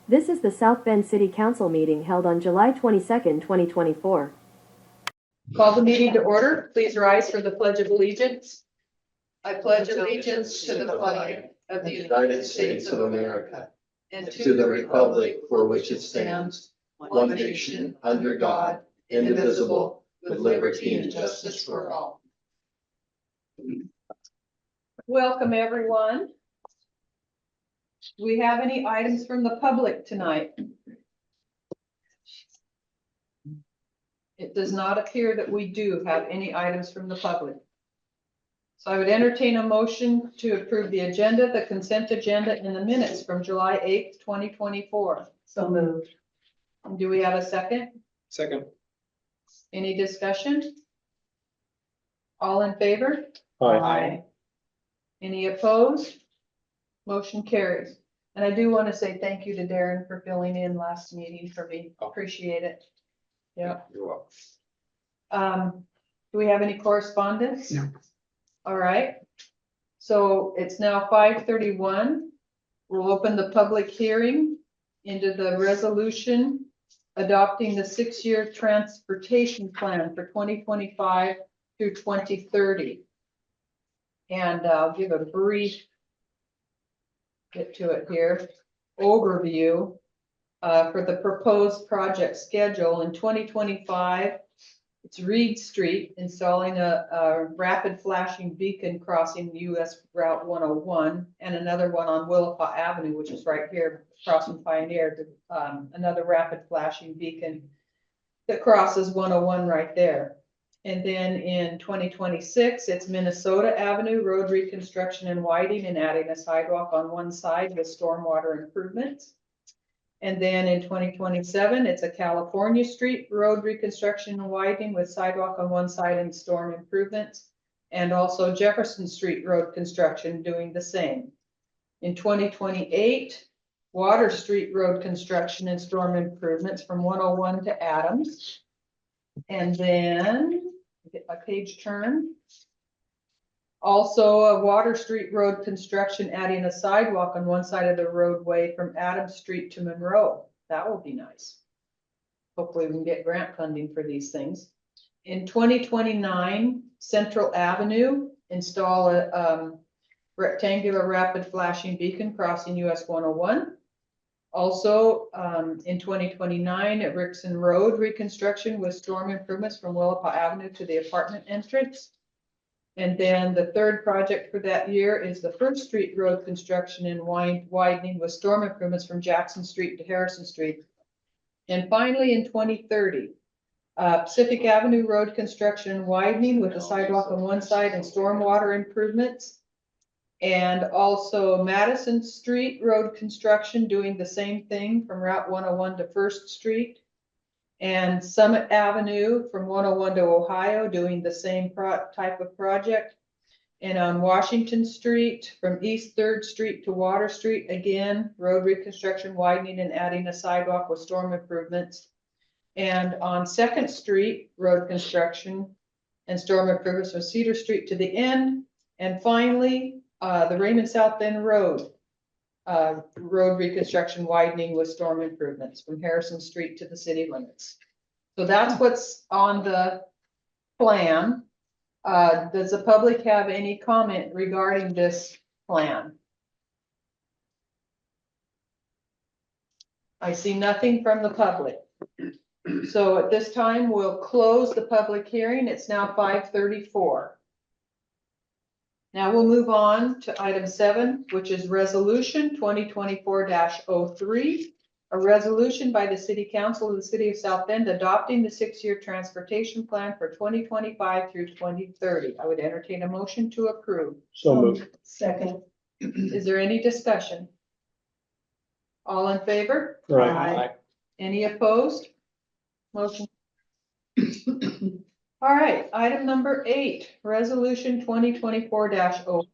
This is the South Bend City Council meeting held on July 22nd, 2024. Call the meeting to order. Please rise for the Pledge of Allegiance. I pledge allegiance to the flag of the United States of America and to the republic for which it stands, one nation, under God, indivisible, with liberty and justice for all. Welcome, everyone. Do we have any items from the public tonight? It does not appear that we do have any items from the public. So I would entertain a motion to approve the agenda, the consent agenda, and the minutes from July 8th, 2024. So moved. Do we have a second? Second. Any discussion? All in favor? Aye. Any opposed? Motion carries. And I do want to say thank you to Darren for filling in last meeting for me. Appreciate it. Yeah. You're welcome. Do we have any correspondence? No. All right. So it's now 5:31. We'll open the public hearing into the resolution adopting the 6-year transportation plan for 2025 through 2030. And I'll give a brief get to it here overview for the proposed project schedule in 2025. It's Reed Street, installing a rapid flashing beacon crossing US Route 101 and another one on Willapa Avenue, which is right here crossing Pioneer, another rapid flashing beacon that crosses 101 right there. And then in 2026, it's Minnesota Avenue road reconstruction and widening and adding a sidewalk on one side with stormwater improvements. And then in 2027, it's a California Street road reconstruction and widening with sidewalk on one side and storm improvements. And also Jefferson Street road construction doing the same. In 2028, Water Street road construction and storm improvements from 101 to Adams. And then get my page turned. Also, a Water Street road construction, adding a sidewalk on one side of the roadway from Adams Street to Monroe. That will be nice. Hopefully we can get grant funding for these things. In 2029, Central Avenue, install a rectangular rapid flashing beacon crossing US 101. Also, in 2029, at Rickson Road reconstruction with storm improvements from Willapa Avenue to the apartment entrance. And then the third project for that year is the First Street road construction and widening with storm improvements from Jackson Street to Harrison Street. And finally, in 2030, Pacific Avenue road construction and widening with a sidewalk on one side and stormwater improvements. And also Madison Street road construction doing the same thing from Route 101 to First Street. And Summit Avenue from 101 to Ohio doing the same type of project. And on Washington Street from East 3rd Street to Water Street, again, road reconstruction, widening and adding a sidewalk with storm improvements. And on 2nd Street, road construction and storm improvements from Cedar Street to the end. And finally, the Raymond South Bend Road. Road reconstruction widening with storm improvements from Harrison Street to the city limits. So that's what's on the plan. Does the public have any comment regarding this plan? I see nothing from the public. So at this time, we'll close the public hearing. It's now 5:34. Now we'll move on to item 7, which is resolution 2024-03, a resolution by the City Council of the City of South Bend adopting the 6-year transportation plan for 2025 through 2030. I would entertain a motion to approve. So moved. Second. Is there any discussion? All in favor? Right. Any opposed? Motion. All right, item number 8, resolution 2024-04.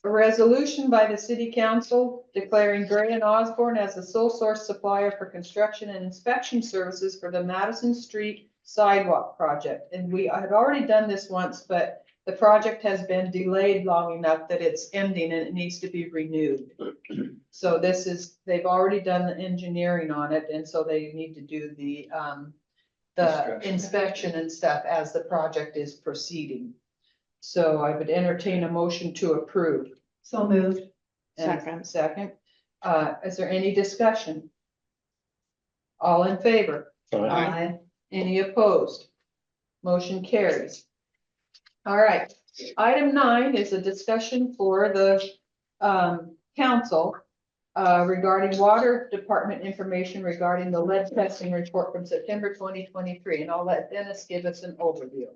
A resolution by the City Council declaring Gray and Osborne as the sole source supplier for construction and inspection services for the Madison Street sidewalk project. And we had already done this once, but the project has been delayed long enough that it's ending and it needs to be renewed. So they've already done the engineering on it, and so they need to do the Construction. inspection and stuff as the project is proceeding. So I would entertain a motion to approve. So moved. And second, is there any discussion? All in favor? Aye. Any opposed? Motion carries. All right, item 9 is a discussion for the council regarding water department information regarding the lead testing report from September 2023, and I'll let Dennis give us an overview.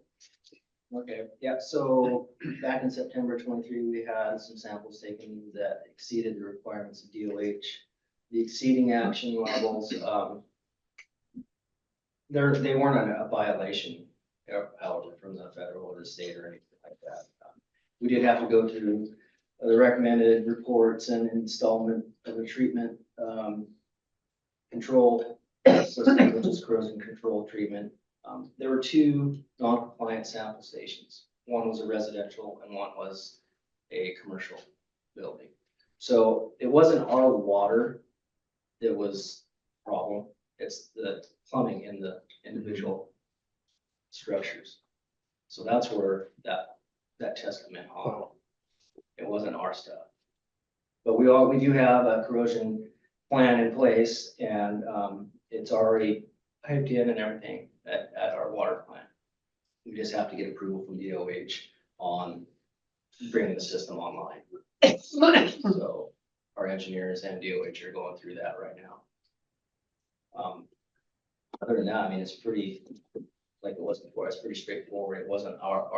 Okay, yeah, so back in September 23, we had some samples taken that exceeded the requirements of DOH. The exceeding action levels, they weren't a violation, however, from the federal or the state or anything like that. We did have to go through the recommended reports and installment of a treatment control system, which is corrosion control treatment. There were 2 non-compliant sample stations. One was a residential and one was a commercial building. So it wasn't our water that was a problem. It's the plumbing in the individual structures. So that's where that test came in on. It wasn't our stuff. But we do have a corrosion plan in place, and it's already piped in and everything at our water plant. We just have to get approval from DOH on bringing the system online. So our engineers and DOH are going through that right now. Other than that, I mean, it's pretty, like it was before, it's pretty straightforward. It wasn't our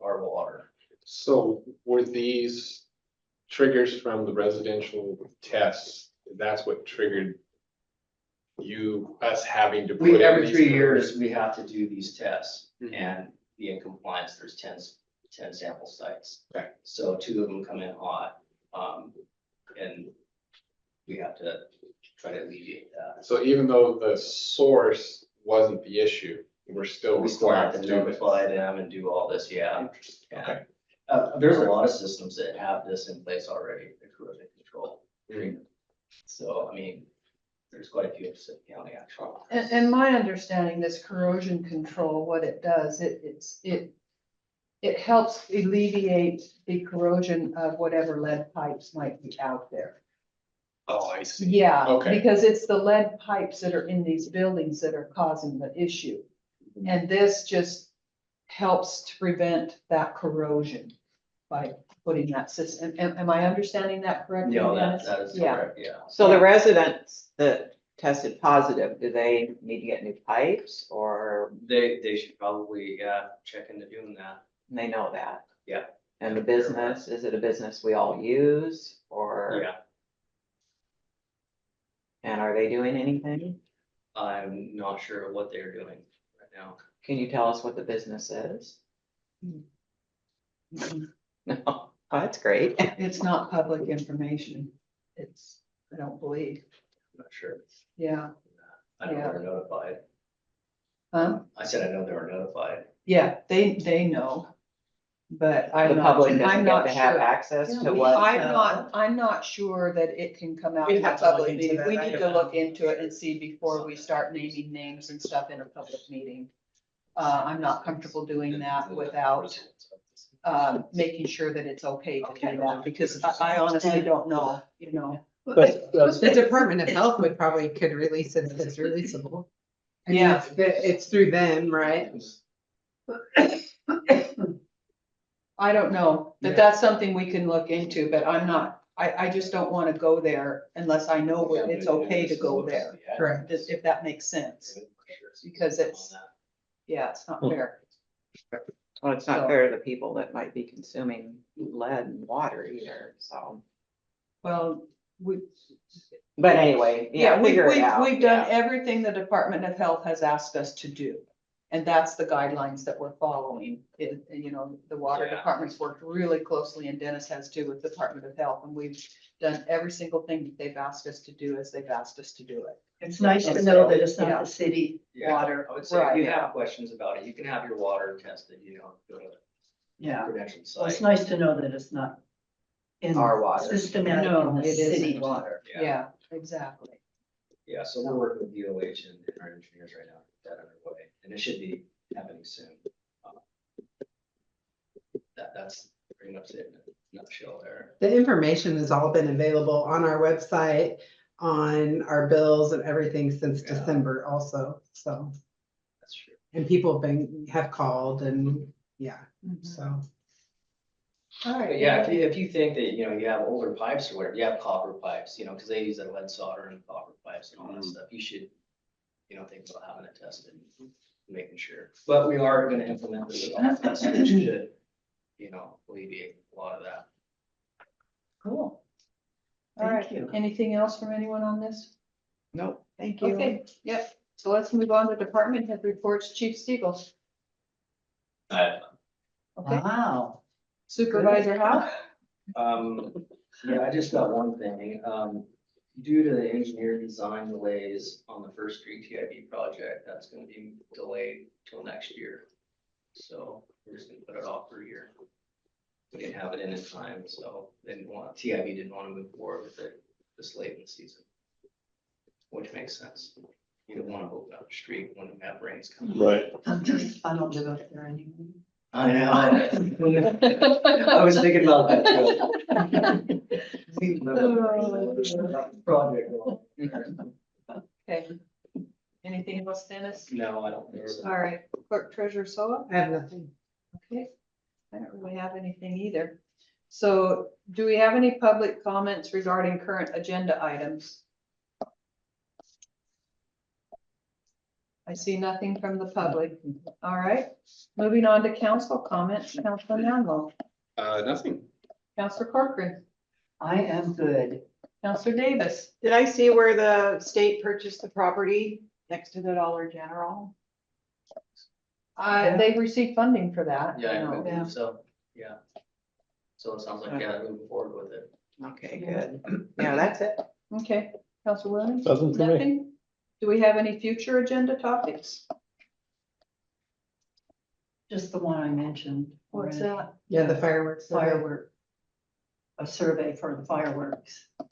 water. So were these triggers from the residential tests? That's what triggered us having to put in Every these 3 numbers? years, we have to do these tests Mhm. and be in compliance. There's 10 sample sites. Okay. So 2 of them come in hot, and we have to try to alleviate that. So even though the source wasn't the issue, we're still We still have required to to do this? notify them and do all this, yeah. Yeah. Okay. There's a lot of systems that have this in place already, the corrosion control treatment. So, I mean, there's quite a few in Pacific County actually. And my understanding, this corrosion control, what it does, it helps alleviate the corrosion of whatever lead pipes might be out there. Oh, I see. Yeah, Okay. because it's the lead pipes that are in these buildings that are causing the issue. And this just helps to prevent that corrosion by putting that system. Am I understanding that correctly? No, Dennis? that is Yeah. correct, yeah. So the residents that tested positive, do they need to get new pipes or They should probably, check into doing that. they know that? Yeah. And the business, is it a business we all use or? Yeah, And are they doing anything? I'm not sure what they're doing right now. Can you tell us what the business is? Mhm. No, oh, that's great. It's not public information. It's, I don't believe. I'm not sure. Yeah. I know they Yeah. were notified. Huh? I said I know they were notified. Yeah, they know. But The I'm not, public doesn't I'm get not to have sure. access to what? I'm not sure that it can come out We'd in a have to look public into meeting. that. We I need don't to look know. into it and see before we start naming names and stuff in a public meeting. I'm not comfortable doing that without making sure that it's okay to do that, because I honestly don't know, you know. The Department of Health would probably could release it if it's releasable. I mean, Yeah. it's through them, right? I don't know, but that's something we can look into, but I'm not, I just don't wanna go there unless I know it's okay to go there, Correct. if that makes sense. Because it's, yeah, it's not fair. Well, it's not So- fair to the people that might be consuming lead and water either, so. Well, But anyway, yeah, figure it out. we've done yeah. everything the Department of Health has asked us to do. And that's the guidelines that we're following. You know, the water Yeah. department's worked really closely, and Dennis has too, with the Department of Health, and we've done every single thing that they've asked us to do as they've asked us to do it. It's nice to know that it's Yeah. not the city Yeah, water. I would say if you Right. have questions about it, you can have your water tested, you know, go to Yeah, credentialed well, it's site. nice to know that it's not in Our water. systematic No, in the it city isn't. water. Yeah, exactly. Yeah, so we're working with DOH and our engineers right now to get that underway, and it should be happening soon. That's pretty much it in a nutshell there. The information has all been available on our website, on our bills and everything since Yeah. December also, so. That's true. And people have called and, yeah, so. All But right. yeah, if you think that, you know, you have older pipes or whatever, you have copper pipes, you know, because they use that lead solder and copper pipes and all that stuff, you should, you know, think about having it tested, making sure. But we are gonna implement this, which should, you know, alleviate a lot of that. Cool. All Thank right, you. anything else from anyone on this? Nope, thank you. Okay, yep, so let's move on to department head reports, Chief Steagall. Okay, Wow. Supervisor Howe? Yeah, I just got one thing, due to the engineer design delays on the First Street TID project, that's gonna be delayed till next year. So we're just gonna put it off for a year. We didn't have it in time, so TID didn't wanna move forward with it this late in the season. Which makes sense. You don't wanna open up the street when we have rains coming. Right. I don't live up there anymore. I know. I was thinking about that too. Project. Okay. Anything else, Dennis? No, I don't think so. All right, clerk treasurer Soa? I have nothing. Okay, I don't really have anything either. So do we have any public comments regarding current agenda items? I see nothing from the public. All right, moving on to council comments, Councilor Manlow, Nothing. Councilor Corcoran, I am good. Councilor Davis. Did I see where the state purchased the property next to the Dollar General? They've received funding for that. Yeah, I you know. believe so, yeah. So it sounds like, yeah, moving forward with it. Okay, good. Yeah, that's it. Okay, Councilor Williams? Nothing for me. Nothing? Do we have any future agenda topics? Just the one I mentioned. What's already. that? Yeah, the fireworks. Firework. A survey for the fireworks. That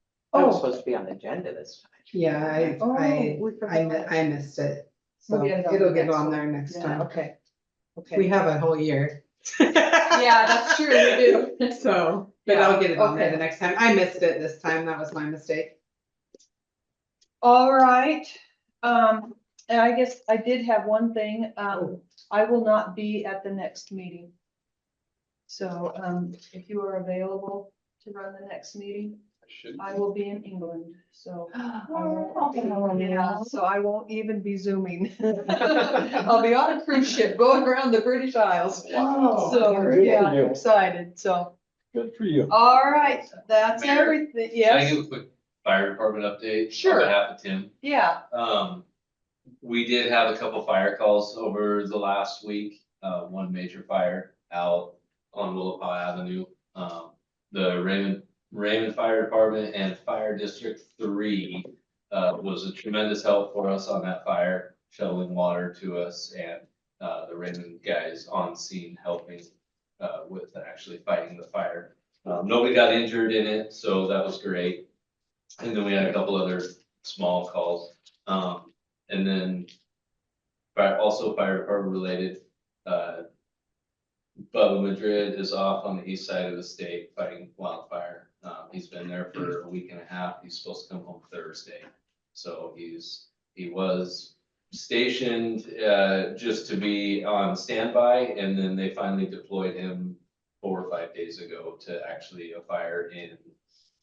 was Oh, supposed to be on the agenda this time. Yeah, I we forgot. I missed it. So We'll get it on it'll the get next on one. there next Yeah, time. okay. We Okay. have a whole year. Yeah, that's true, we do. So, but I'll get it on there Okay. the next time. I missed it this time. That was my mistake. All right, and I guess I did have one thing, I will not be at the next meeting. So, if you are available to run the next meeting, Should. I will be in England, so. Oh, Yeah, so I won't even be zooming. I'll be on a cruise ship going around the British Isles. Wow. So, good for yeah, you. I'm excited, so, Good for you. all right, that's Mayor, everything, Can I yes, give a quick fire department update? Sure. On behalf of Tim. yeah, We did have a couple fire calls over the last week. One major fire out on Willapa Avenue. The Raymond Fire Department and Fire District 3 was a tremendous help for us on that fire, shoveling water to us, and the Raymond guys on scene helping with actually fighting the fire. Nobody got injured in it, so that was great. And then we had a couple other small calls. And then also fire department related, Bubba Madrid is off on the east side of the state fighting wildfire. He's been there for a week and a half. He's supposed to come home Thursday. So he was stationed, just to be on standby, and then they finally deployed him 4 or 5 days ago to actually a fire in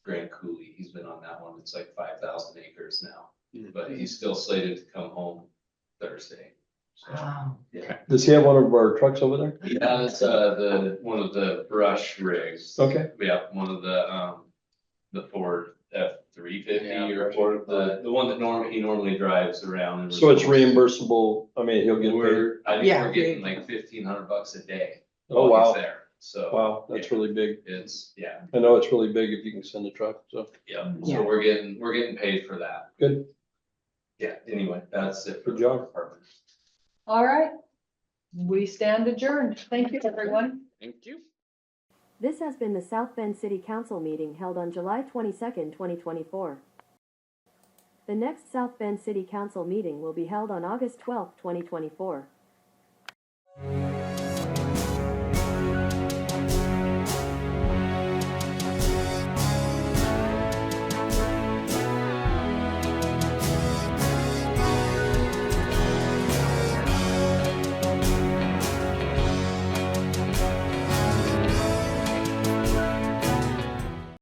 Grand Coulee. He's been on that one. It's like 5,000 acres now, but he's still slated to come home Thursday. So, Wow. Does he have one of our trucks over there? yeah, that's one of the brush rigs. Okay. Yeah, one of the Ford F-350 Yeah, or Ford, the one that he normally drives around. and So it's reimbursable, I mean, he'll get paid. I think Yeah. we're getting like $1,500 a day. Oh, while he's wow. there. So Wow, that's really big. it's, yeah, I know it's really big if you can send a truck, so, yeah. Yeah. So we're getting paid for that. good, Yeah, anyway, that's it. for Good job. the department. all right. We stand adjourned, thank you, everyone. Thank you. This has been the South Bend City Council meeting held on July 22nd, 2024. The next South Bend City Council meeting will be held on August 12th, 2024.